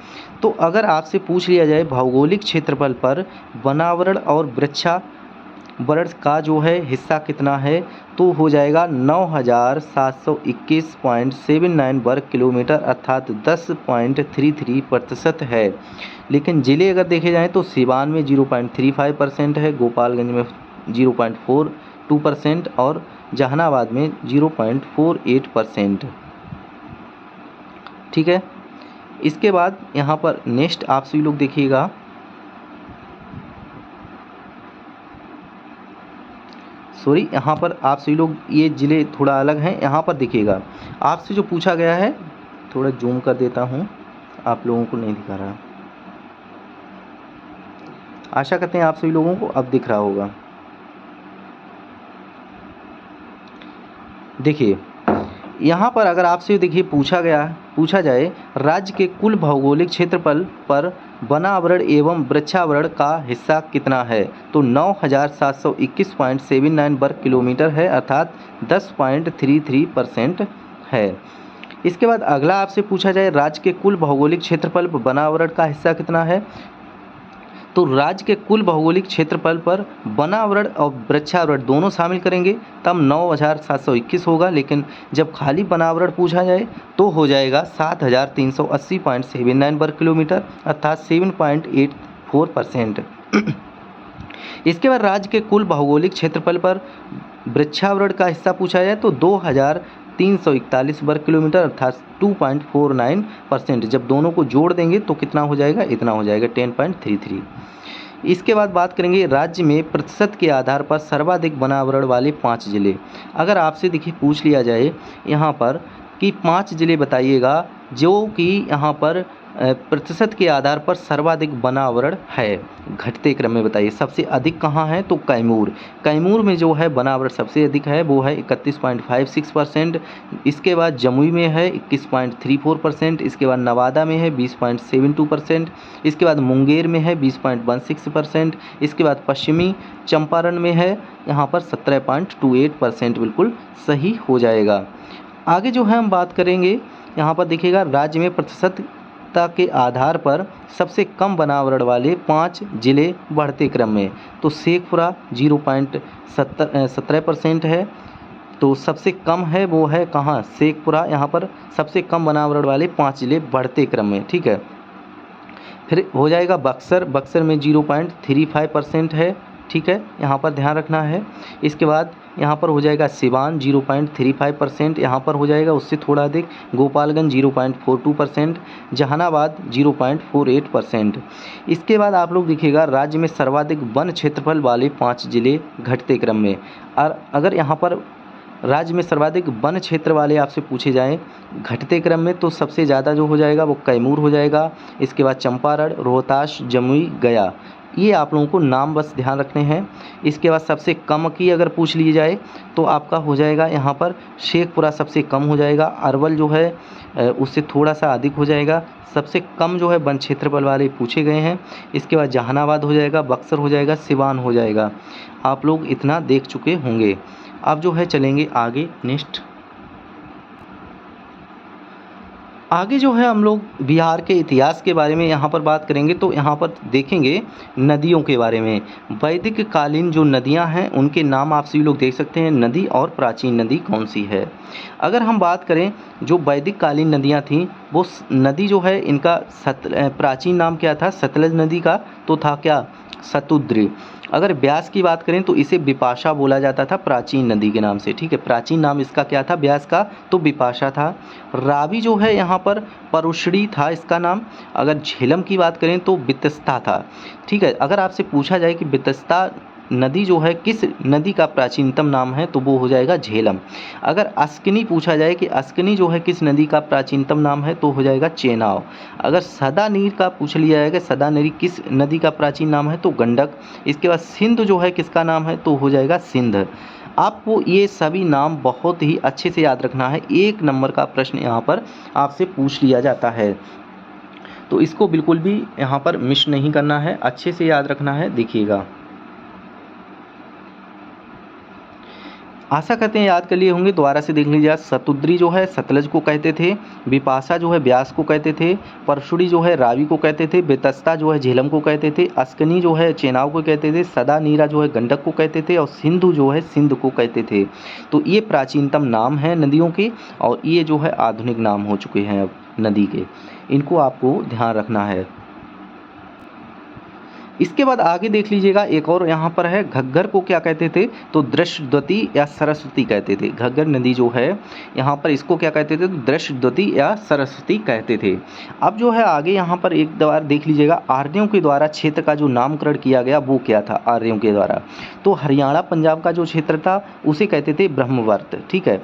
तो अगर आपसे पूछ लिया जाए भौगोलिक क्षेत्रफल पर वनावरण और वृक्षावरण का जो है हिस्सा कितना है, तो हो जाएगा 9721.79 वर्ग किलोमीटर अर्थात 10.33% है। लेकिन ज़िले अगर देखे जाएँ तो सिवान में 0.35% है, गोपालगंज में 0.42% और जहानाबाद में 0.48%। ठीक है। इसके बाद यहाँ पर नेक्स्ट आप सभी लोग देखिएगा, सॉरी यहाँ पर आप सभी लोग ये ज़िले थोड़ा अलग हैं। यहाँ पर देखिएगा आपसे जो पूछा गया है, थोड़ा जूम कर देता हूँ, आप लोगों को नहीं दिखा रहा, आशा करते हैं आप सभी लोगों को अब दिख रहा होगा। देखिए यहाँ पर अगर आपसे देखिए पूछा जाए राज्य के कुल भौगोलिक क्षेत्रफल पर वनावरण एवं वृक्षावरण का हिस्सा कितना है, तो 9721.79 वर्ग किलोमीटर है अर्थात 10.33% है। इसके बाद अगला आपसे पूछा जाए राज्य के कुल भौगोलिक क्षेत्रफल पर वनावरण का हिस्सा कितना है, तो राज्य के कुल भौगोलिक क्षेत्रफल पर वनावरण और वृक्षावरण दोनों शामिल करेंगे तब 9721 होगा, लेकिन जब खाली वनावरण पूछा जाए तो हो जाएगा 7380.79 वर्ग किलोमीटर अर्थात 7.84%। इसके बाद राज्य के कुल भौगोलिक क्षेत्रफल पर वृक्षावरण का हिस्सा पूछा जाए तो 2341 वर्ग किलोमीटर अर्थात 2.49%। जब दोनों को जोड़ देंगे तो कितना हो जाएगा, इतना हो जाएगा 10.33। इसके बाद बात करेंगे राज्य में प्रतिशत के आधार पर सर्वाधिक वनावरण वाले 5 जिले। अगर आपसे देखिए पूछ लिया जाए यहाँ पर कि 5 जिले बताइएगा जो कि यहाँ पर प्रतिशत के आधार पर सर्वाधिक वनावरण है, घटते क्रम में बताइए। सबसे अधिक कहाँ है, तो कैमूर में जो है वनावरण सबसे अधिक है, वो है 31.56%। इसके बाद जमुई में है 21.34%। इसके बाद नवादा में है 20.72%। इसके बाद मुंगेर में है 20.16%। इसके बाद पश्चिमी चंपारण में है यहाँ पर 17.28%। बिल्कुल सही हो जाएगा। आगे जो है हम बात करेंगे यहाँ पर देखिएगा राज्य में प्रतिशतता के आधार पर सबसे कम वनावरण वाले 5 जिले बढ़ते क्रम में, तो शेखपुरा 0.17% है, तो सबसे कम है वो है कहाँ, शेखपुरा। यहाँ पर सबसे कम वनावरण वाले 5 जिले बढ़ते क्रम में। ठीक है। फिर हो जाएगा बक्सर में 0.35% है। ठीक है, यहाँ पर ध्यान रखना है। इसके बाद यहाँ पर हो जाएगा सिवान 0.35%, यहाँ पर हो जाएगा उससे थोड़ा अधिक। गोपालगंज 0.42%, जहानाबाद 0.48%। इसके बाद आप लोग देखिएगा राज्य में सर्वाधिक वन क्षेत्रफल वाले 5 जिले घटते क्रम में। और अगर यहाँ पर राज्य में सर्वाधिक वन क्षेत्र वाले आपसे पूछे जाएं घटते क्रम में, तो सबसे ज़्यादा जो हो जाएगा वो कैमूर हो जाएगा। इसके बाद चंपारण, रोहतास, जमुई, गया, ये आप लोगों को नाम बस ध्यान रखने हैं। इसके बाद सबसे कम की अगर पूछ ली जाए तो आपका हो जाएगा यहाँ पर शेखपुरा सबसे कम हो जाएगा। अरवल जो है उससे थोड़ा सा अधिक हो जाएगा। सबसे कम जो है वन क्षेत्रफल वाले पूछे गए हैं। इसके बाद जहानाबाद हो जाएगा, बक्सर हो जाएगा, सिवान हो जाएगा। आप लोग इतना देख चुके होंगे। अब जो है चलेंगे आगे नेक्स्ट। आगे जो है हम लोग बिहार के इतिहास के बारे में यहाँ पर बात करेंगे। तो यहाँ पर देखेंगे नदियों के बारे में। वैदिक कालीन जो नदियाँ हैं उनके नाम आप सभी लोग देख सकते हैं, नदी और प्राचीन नदी कौन सी है। अगर हम बात करें जो वैदिक कालीन नदियाँ थीं, वो नदी जो है इनका प्राचीन नाम क्या था, सतलज नदी का तो था क्या, शतुद्री। अगर व्यास की बात करें तो इसे विपाशा बोला जाता था प्राचीन नदी के नाम से। ठीक है, प्राचीन नाम इसका क्या था व्यास का, तो विपाशा था। रावी जो है यहाँ पर परुश्री था इसका नाम। अगर झेलम की बात करें तो बितस्ता था। ठीक है, अगर आपसे पूछा जाए कि बितस्ता नदी जो है किस नदी का प्राचीनतम नाम है, तो वो हो जाएगा झेलम। अगर अस्किनी पूछा जाए कि अस्किनी जो है किस नदी का प्राचीनतम नाम है, तो हो जाएगा चेनाब। अगर सदानीर का पूछ लिया जाएगा सदानीर किस नदी का प्राचीन नाम है, तो गंडक। इसके बाद सिंध जो है किसका नाम है, तो हो जाएगा सिंध। आपको ये सभी नाम बहुत ही अच्छे से याद रखना है। 1 नंबर का प्रश्न यहाँ पर आपसे पूछ लिया जाता है, तो इसको बिल्कुल भी यहाँ पर मिस नहीं करना है, अच्छे से याद रखना है। देखिएगा आशा करते हैं याद कर लिए होंगे, दोबारा से देख लीजिए। शतुद्री जो है सतलज को कहते थे, बिपाशा जो है ब्यास को कहते थे, परशुड़ी जो है रावी को कहते थे, बेतस्ता जो है झेलम को कहते थे, अस्कनी जो है चेनाब को कहते थे, सदा नीरा जो है गंडक को कहते थे, और सिंधु जो है सिंध को कहते थे। तो ये प्राचीनतम नाम हैं नदियों के, और ये जो है आधुनिक नाम हो चुके हैं अब नदी के। इनको आपको ध्यान रखना है। इसके बाद आगे देख लीजिएगा, एक और यहाँ पर है, घग्गर को क्या कहते थे, तो दृष्टद्वती या सरस्वती कहते थे। घग्गर नदी जो है यहाँ पर इसको क्या कहते थे, तो दृष्टद्वती या सरस्वती कहते थे। अब जो है आगे यहाँ पर एक बार देख लीजिएगा, आर्यों के द्वारा क्षेत्र का जो नामकरण किया गया वो क्या था आर्यों के द्वारा, तो हरियाणा पंजाब का जो क्षेत्र था उसे कहते थे ब्रह्मवर्त, ठीक है।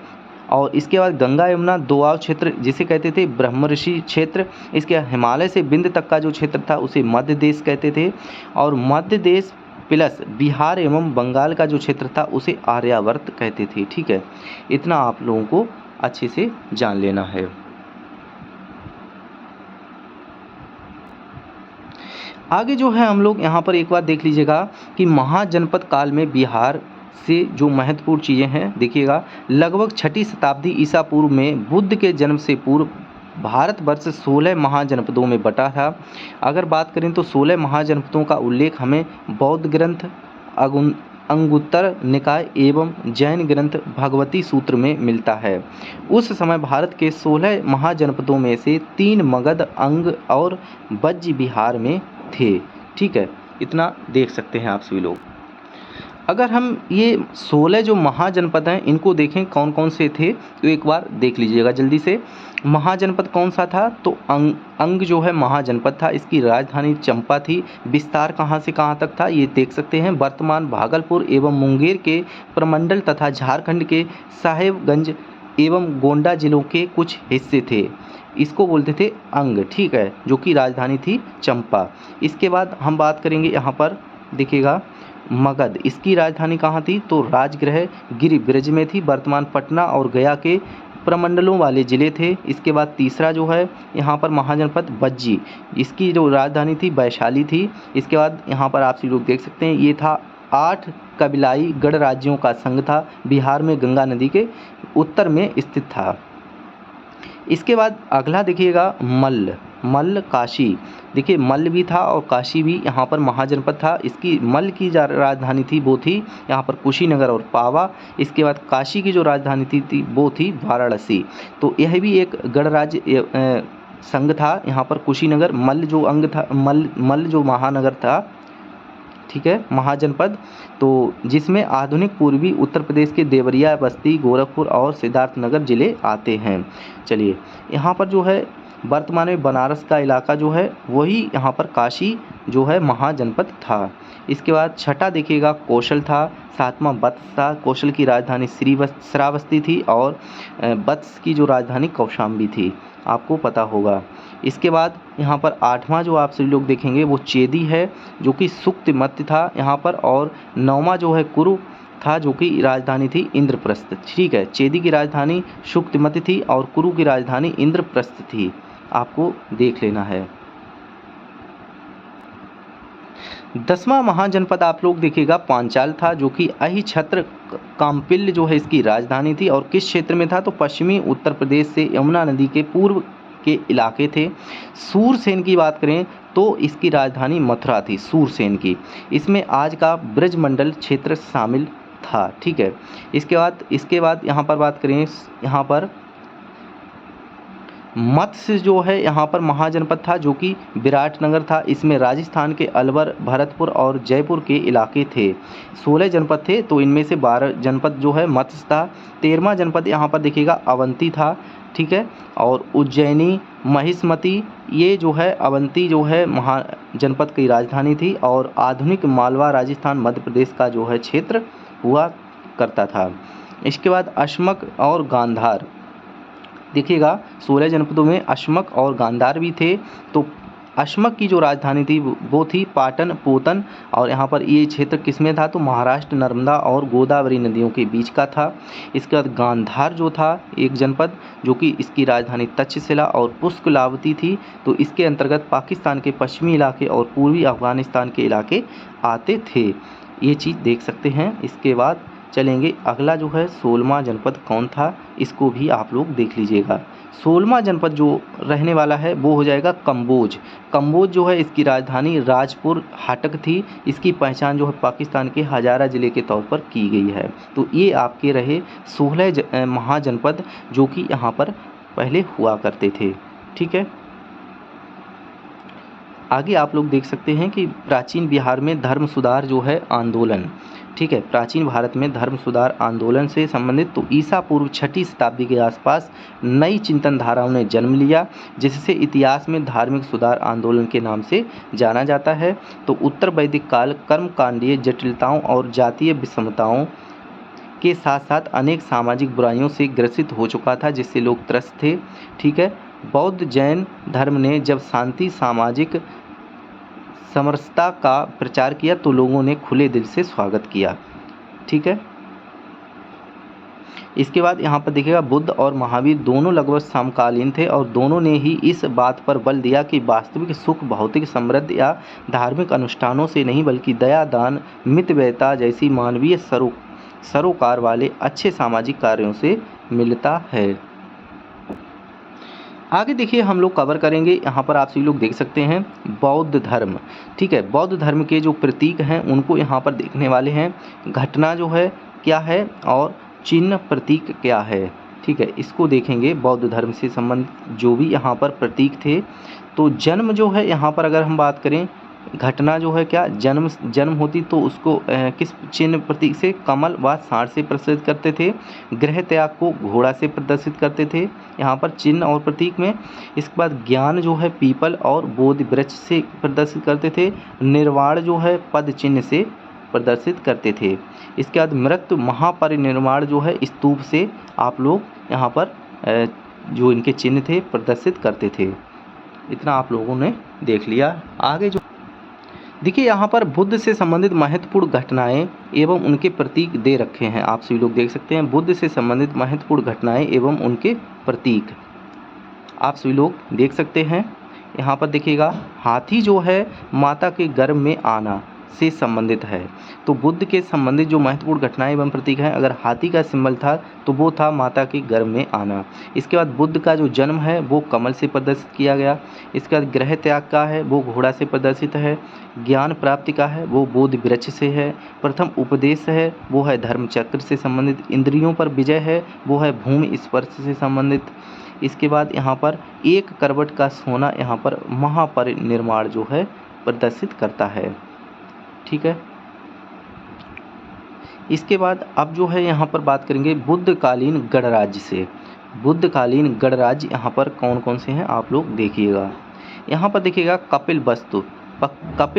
और इसके बाद गंगा यमुना दोआब क्षेत्र जिसे कहते थे ब्रह्मऋषि क्षेत्र। इसके हिमालय से बिंद तक का जो क्षेत्र था उसे मध्य देश कहते थे, और मध्य देश प्लस बिहार एवं बंगाल का जो क्षेत्र था उसे आर्यावर्त कहते थे, ठीक है। इतना आप लोगों को अच्छे से जान लेना है। आगे जो है हम लोग यहाँ पर एक बार देख लीजिएगा कि महाजनपद काल में बिहार से जो महत्वपूर्ण चीज़ें हैं, देखिएगा लगभग 6ठी शताब्दी ईसा पूर्व में बुद्ध के जन्म से पूर्व भारतवर्ष 16 महाजनपदों में बटा था। अगर बात करें तो 16 महाजनपदों का उल्लेख हमें बौद्ध ग्रंथ अंगुत्तर निकाय एवं जैन ग्रंथ भगवती सूत्र में मिलता है। उस समय भारत के 16 महाजनपदों में से 3 मगध, अंग और बज्ज बिहार में थे, ठीक है। इतना देख सकते हैं आप सभी लोग। अगर हम ये 16 जो महाजनपद हैं इनको देखें कौन कौन से थे, तो एक बार देख लीजिएगा जल्दी से। महाजनपद कौन सा था, तो अंग जो है महाजनपद था, इसकी राजधानी चंपा थी। विस्तार कहाँ से कहाँ तक था ये देख सकते हैं, वर्तमान भागलपुर एवं मुंगेर के प्रमंडल तथा झारखंड के साहेबगंज एवं गोंडा जिलों के कुछ हिस्से थे। इसको बोलते थे अंग, ठीक है, जो कि राजधानी थी चंपा। इसके बाद हम बात करेंगे यहाँ पर देखिएगा मगध, इसकी राजधानी कहाँ थी, तो राजगृह गिरिब्रज में थी, वर्तमान पटना और गया के प्रमंडलों वाले ज़िले थे। इसके बाद तीसरा जो है यहाँ पर महाजनपद बज्जी, इसकी जो राजधानी थी वैशाली थी। इसके बाद यहाँ पर आप सभी लोग देख सकते हैं ये था 8 कबीलाई गढ़ राज्यों का संघ था, बिहार में गंगा नदी के उत्तर में स्थित था। इसके बाद अगला देखिएगा मल्ल काशी, देखिए मल्ल भी था और काशी भी यहाँ पर महाजनपद था। इसकी मल्ल की राजधानी थी वो थी यहाँ पर कुशीनगर और पावा। इसके बाद काशी की जो राजधानी थी वो थी वाराणसी। तो यह भी एक गणराज्य संघ था यहाँ पर कुशीनगर। मल्ल जो अंग था, मल्ल जो महानगर था, ठीक है, महाजनपद, तो जिसमें आधुनिक पूर्वी उत्तर प्रदेश के देवरिया, बस्ती, गोरखपुर और सिद्धार्थनगर जिले आते हैं। चलिए यहाँ पर जो है वर्तमान में बनारस का इलाका जो है वही यहाँ पर काशी जो है महाजनपद था। इसके बाद छठा देखिएगा कौशल था, सातवां वत्स था। कौशल की राजधानी श्रावस्ती थी और वत्स की जो राजधानी कौशाम्बी थी, आपको पता होगा। इसके बाद यहाँ पर आठवां जो आप सभी लोग देखेंगे वो चेदी है जो कि सुक्तिमत्य था यहाँ पर, और नौवां जो है कुरु था जो कि राजधानी थी इंद्रप्रस्थ, ठीक है। चेदी की राजधानी सुक्तिमत्य थी और कुरु की राजधानी इंद्रप्रस्थ थी, आपको देख लेना है। 10वां महाजनपद आप लोग देखिएगा पांचाल था जो कि अहिछत्र काम्पिल्य जो है इसकी राजधानी थी, और किस क्षेत्र में था, तो पश्चिमी उत्तर प्रदेश से यमुना नदी के पूर्व के इलाके थे। सूरसेन की बात करें तो इसकी राजधानी मथुरा थी, सूरसेन की। इसमें आज का ब्रजमंडल क्षेत्र शामिल था, ठीक है। इसके बाद यहाँ पर बात करें, यहाँ पर मत्स्य जो है यहाँ पर महाजनपद था जो कि विराटनगर था। इसमें राजस्थान के अलवर, भरतपुर और जयपुर के इलाके थे। 16 जनपद थे, तो इनमें से 12 जनपद जो है मत्स्य था। 13वां जनपद यहाँ पर देखिएगा अवंती था, ठीक है, और उज्जैनी, महिष्मती, ये जो है अवंती जो है महाजनपद की राजधानी थी, और आधुनिक मालवा राजस्थान मध्य प्रदेश का जो है क्षेत्र हुआ करता था। इसके बाद अशमक और गांधार देखिएगा 16 जनपदों में अशमक और गांधार भी थे। तो अशमक की जो राजधानी थी वो थी पाटन पोतन, और यहाँ पर ये क्षेत्र किसमें था, तो महाराष्ट्र नर्मदा और गोदावरी नदियों के बीच का था। इसके बाद गांधार जो था एक जनपद जो कि इसकी राजधानी तक्षशिला और पुष्कलावती थी। तो इसके अंतर्गत पाकिस्तान के पश्चिमी इलाके और पूर्वी अफगानिस्तान के इलाके आते थे, ये चीज़ देख सकते हैं। इसके बाद चलेंगे। अगला जो है 16वां जनपद कौन था, इसको भी आप लोग देख लीजिएगा। 16वां जनपद जो रहने वाला है वो हो जाएगा कम्बोज। कम्बोज जो है इसकी राजधानी राजपुर हाटक थी। इसकी पहचान जो है पाकिस्तान के हजारा ज़िले के तौर पर की गई है। तो ये आपके रहे 16 महाजनपद जो कि यहाँ पर पहले हुआ करते थे। ठीक है, आगे आप लोग देख सकते हैं कि प्राचीन बिहार में धर्म सुधार जो है आंदोलन, ठीक है, प्राचीन भारत में धर्म सुधार आंदोलन से संबंधित तो ईसा पूर्व 6ठी शताब्दी के आसपास नई चिंतन धाराओं ने जन्म लिया, जिससे इतिहास में धार्मिक सुधार आंदोलन के नाम से जाना जाता है। तो उत्तर वैदिक काल कर्मकांडीय जटिलताओं और जातीय विषमताओं के साथ साथ अनेक सामाजिक बुराइयों से ग्रसित हो चुका था, जिससे लोग त्रस्त थे। ठीक है, बौद्ध जैन धर्म ने जब शांति सामाजिक समरसता का प्रचार किया तो लोगों ने खुले दिल से स्वागत किया। ठीक है, इसके बाद यहाँ पर देखिएगा बुद्ध और महावीर दोनों लगभग समकालीन थे और दोनों ने ही इस बात पर बल दिया कि वास्तविक सुख भौतिक समृद्धि या धार्मिक अनुष्ठानों से नहीं बल्कि दया दान मितव्ययिता जैसी मानवीय सरोकार वाले अच्छे सामाजिक कार्यों से मिलता है। आगे देखिए हम लोग कवर करेंगे, यहाँ पर आप सभी लोग देख सकते हैं बौद्ध धर्म। ठीक है, बौद्ध धर्म के जो प्रतीक हैं उनको यहाँ पर देखने वाले हैं। घटना जो है क्या है और चिन्ह प्रतीक क्या है। ठीक है, इसको देखेंगे बौद्ध धर्म से संबंधित जो भी यहाँ पर प्रतीक थे। तो जन्म जो है यहाँ पर अगर हम बात करें, घटना जो है क्या जन्म होती तो उसको किस चिन्ह प्रतीक से, कमल व सांड से प्रदर्शित करते थे। गृह त्याग को घोड़ा से प्रदर्शित करते थे यहाँ पर चिन्ह और प्रतीक में। इसके बाद ज्ञान जो है पीपल और बोधि वृक्ष से प्रदर्शित करते थे। निर्वाण जो है पद चिन्ह से प्रदर्शित करते थे। इसके बाद मृत्यु महापरिनिर्वाण जो है स्तूप से आप लोग यहाँ पर जो इनके चिन्ह थे प्रदर्शित करते थे। इतना आप लोगों ने देख लिया। आगे जो देखिए यहाँ पर बुद्ध से संबंधित महत्वपूर्ण घटनाएं एवं उनके प्रतीक दे रखे हैं, आप सभी लोग देख सकते हैं। बुद्ध से संबंधित महत्वपूर्ण घटनाएं एवं उनके प्रतीक आप सभी लोग देख सकते हैं। यहाँ पर देखिएगा हाथी जो है माता के गर्भ में आना से संबंधित है। तो बुद्ध के संबंधित जो महत्वपूर्ण घटनाएं एवं प्रतीक हैं, अगर हाथी का सिंबल था तो वो था माता के गर्भ में आना। इसके बाद बुद्ध का जो जन्म है वो कमल से प्रदर्शित किया गया। इसके बाद गृह त्याग का है वो घोड़ा से प्रदर्शित है। ज्ञान प्राप्ति का है वो बोधि वृक्ष से है। प्रथम उपदेश है वो है धर्म चक्र से संबंधित। इंद्रियों पर विजय है वो है भूमि स्पर्श से संबंधित। इसके बाद यहाँ पर एक करवट का सोना यहाँ पर महापरिनिर्वाण जो है प्रदर्शित करता है। ठीक है, इसके बाद अब जो है यहाँ पर बात करेंगे बुद्धकालीन गणराज्य से। बुद्धकालीन गणराज्य यहाँ पर कौन कौन से हैं आप लोग देखिएगा। यहाँ पर देखिएगा कपिल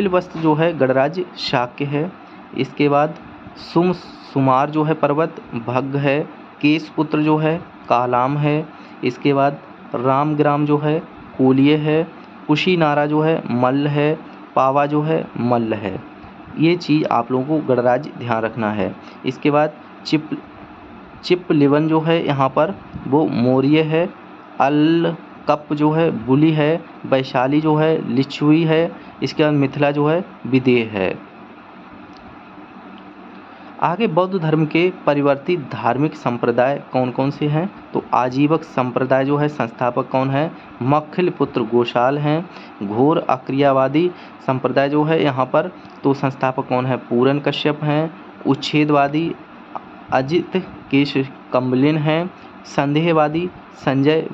वस्तु जो है गणराज्य शाक्य है। इसके बाद सुमार जो है पर्वत भग्ग है। केशपुत्र जो है कालाम है। इसके बाद रामग्राम जो है कोलिय है। कुशीनारा जो है मल्ल है। पावा जो है मल्ल है। ये चीज़ आप लोगों को गणराज्य ध्यान रखना है। इसके बाद चिपलिवन जो है यहाँ पर वो मौर्य है। अलकप जो है बुली है। वैशाली जो है लिच्छवी है। इसके बाद मिथिला जो है विदेह है। आगे बौद्ध धर्म के परिवर्तित धार्मिक संप्रदाय कौन कौन से हैं, तो आजीवक संप्रदाय जो है संस्थापक कौन है, मक्खिल पुत्र गोशाल हैं। घोर अक्रियावादी संप्रदाय जो है यहाँ पर तो संस्थापक कौन है, पूरन कश्यप हैं। उच्छेदवादी अजित केश कम्बलिन हैं। संदेहवादी संजय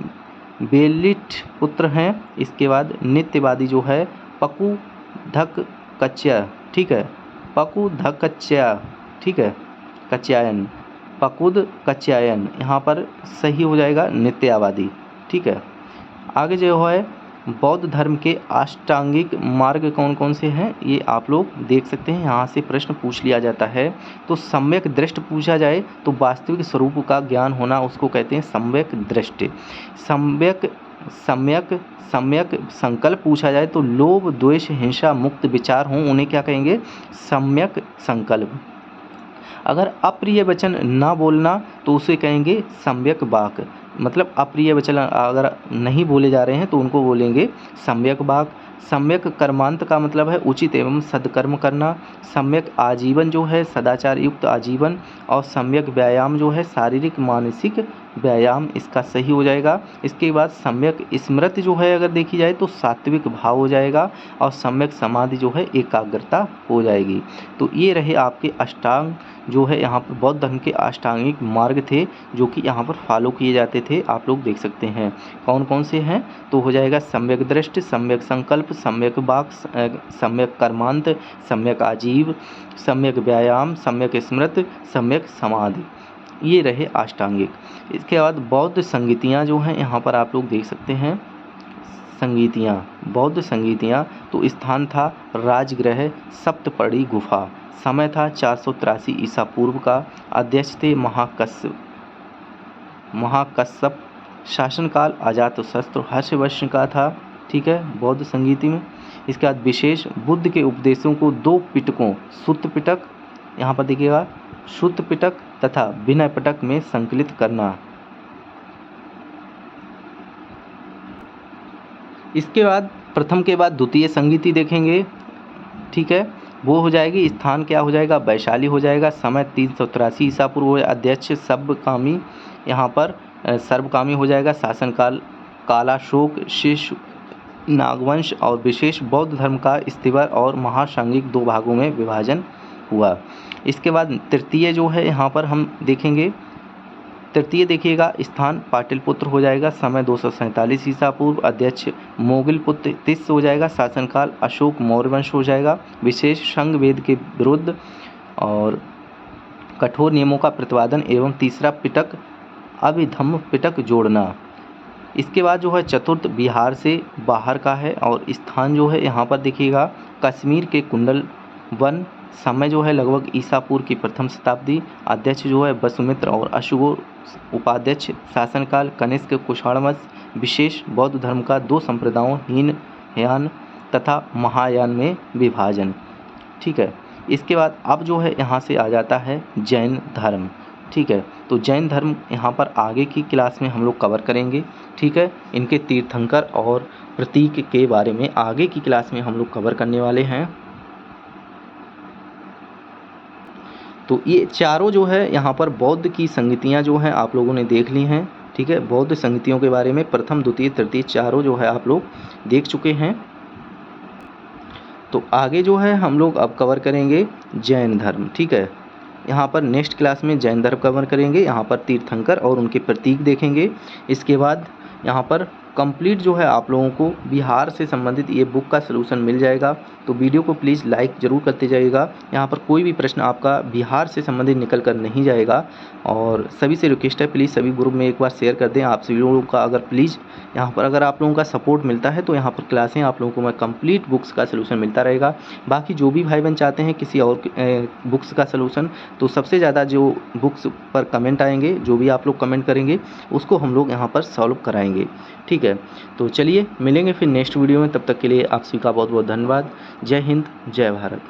बेलिट पुत्र हैं। इसके बाद नित्यवादी जो है पकुधक कच्चा, ठीक है, पकुधक कच्चा, ठीक है, कच्चायन, पकुद कच्चायन यहाँ पर सही हो जाएगा नित्यावादी। ठीक है, आगे जो है बौद्ध धर्म के अष्टांगिक मार्ग कौन कौन से हैं ये आप लोग देख सकते हैं। यहाँ से प्रश्न पूछ लिया जाता है तो सम्यक दृष्टि पूछा जाए तो वास्तविक स्वरूप का ज्ञान होना उसको कहते हैं सम्यक दृष्टि। सम्यक संकल्प पूछा जाए तो लोभ द्वेष हिंसा मुक्त विचार हों उन्हें क्या कहेंगे, सम्यक संकल्प। अगर अप्रिय वचन ना बोलना तो उसे कहेंगे सम्यक वाक, मतलब अप्रिय वचन अगर नहीं बोले जा रहे हैं तो उनको बोलेंगे सम्यक वाक। सम्यक कर्मांत का मतलब है उचित एवं सद्कर्म करना। सम्यक आजीवन जो है सदाचार युक्त आजीवन। और सम्यक व्यायाम जो है शारीरिक मानसिक व्यायाम, इसका सही हो जाएगा। इसके बाद सम्यक स्मृति जो है अगर देखी जाए तो सात्विक भाव हो जाएगा। और सम्यक समाधि जो है एकाग्रता हो जाएगी। तो ये रहे आपके अष्टांग जो है यहाँ पर बौद्ध धर्म के अष्टांगिक मार्ग थे जो कि यहाँ पर फॉलो किए जाते थे। आप लोग देख सकते हैं कौन कौन से हैं। तो हो जाएगा सम्यक दृष्टि, सम्यक संकल्प, सम्यक वाक, सम्यक कर्मांत, सम्यक आजीव, सम्यक व्यायाम, सम्यक स्मृति, सम्यक समाधि। ये रहे अष्टांगिक। इसके बाद बौद्ध संगीतियाँ जो हैं यहाँ पर आप लोग देख सकते हैं। संगीतियाँ, बौद्ध संगीतियाँ। तो स्थान था राजगृह सप्तपड़ी गुफा। समय था 483 ईसा पूर्व का। अध्यक्ष थे महाकश्यप। शासनकाल अजातशत्रु हर्षवर्ष का था। ठीक है, बौद्ध संगीति में। इसके बाद विशेष बुद्ध के उपदेशों को 2 पिटकों सुत्त पिटक, यहाँ पर देखिएगा सुत्त पिटक तथा विनय पिटक में संकलित करना। इसके बाद प्रथम के बाद द्वितीय संगीति देखेंगे। ठीक है, वो हो जाएगी, स्थान क्या हो जाएगा, वैशाली हो जाएगा। समय 383 ईसा पूर्व। अध्यक्ष सर्वकामी, यहाँ पर सर्वकामी हो जाएगा। शासनकाल कालाशोक, शिशु नागवंश। और विशेष बौद्ध धर्म का स्थिवर और महासांगिक 2 भागों में विभाजन हुआ। इसके बाद तृतीय जो है यहाँ पर हम देखेंगे। तृतीय देखिएगा, स्थान पाटलिपुत्र हो जाएगा। समय 247 ईसा पूर्व। अध्यक्ष मोगलपुत्र तिस्स हो जाएगा। शासनकाल अशोक मौर्य वंश हो जाएगा। विशेष संघ वेद के विरुद्ध और कठोर नियमों का प्रतिपादन। एवं तीसरा पिटक अभिधम्म पिटक जोड़ना। इसके बाद जो है चतुर्थ बिहार से बाहर का है। और स्थान जो है यहाँ पर देखिएगा कश्मीर के कुंडल वन। समय जो है लगभग ईसा पूर्व की प्रथम शताब्दी। अध्यक्ष जो है वसुमित्र और अशुगो उपाध्यक्ष। शासनकाल कनिष्क कुषाणवंश। विशेष बौद्ध धर्म का 2 संप्रदायों हीनयान तथा महायान में विभाजन। ठीक है, इसके बाद अब जो है यहाँ से आ जाता है जैन धर्म। ठीक है, तो जैन धर्म यहाँ पर आगे की क्लास में हम लोग कवर करेंगे। ठीक है, इनके तीर्थंकर और प्रतीक के बारे में आगे की क्लास में हम लोग कवर करने वाले हैं। तो ये चारों जो है यहाँ पर बौद्ध की संगीतियाँ जो हैं आप लोगों ने देख ली हैं। ठीक है, बौद्ध संगीतियों के बारे में प्रथम द्वितीय तृतीय चारों जो है आप लोग देख चुके हैं। तो आगे जो है हम लोग अब कवर करेंगे जैन धर्म। ठीक है, यहाँ पर नेक्स्ट क्लास में जैन धर्म कवर करेंगे। यहाँ पर तीर्थंकर और उनके प्रतीक देखेंगे। इसके बाद यहाँ पर कंप्लीट जो है आप लोगों को बिहार से संबंधित ये बुक का सलूशन मिल जाएगा। तो वीडियो को प्लीज़ लाइक ज़रूर करते जाइएगा। यहाँ पर कोई भी प्रश्न आपका बिहार से संबंधित निकल कर नहीं जाएगा। और सभी से रिक्वेस्ट है, प्लीज़ सभी ग्रुप में एक बार शेयर कर दें। आप सभी लोगों का अगर प्लीज़ यहाँ पर अगर आप लोगों का सपोर्ट मिलता है तो यहाँ पर क्लासें आप लोगों को मैं कंप्लीट बुक्स का सलूशन मिलता रहेगा। बाकी जो भी भाई बहन चाहते हैं किसी और बुक्स का सलूशन, तो सबसे ज़्यादा जो बुक्स पर कमेंट आएंगे, जो भी आप लोग कमेंट करेंगे उसको हम लोग यहाँ पर सॉल्व कराएंगे। ठीक है, तो चलिए मिलेंगे फिर नेक्स्ट वीडियो में। तब तक के लिए आप सभी का बहुत बहुत धन्यवाद। जय हिंद, जय भारत।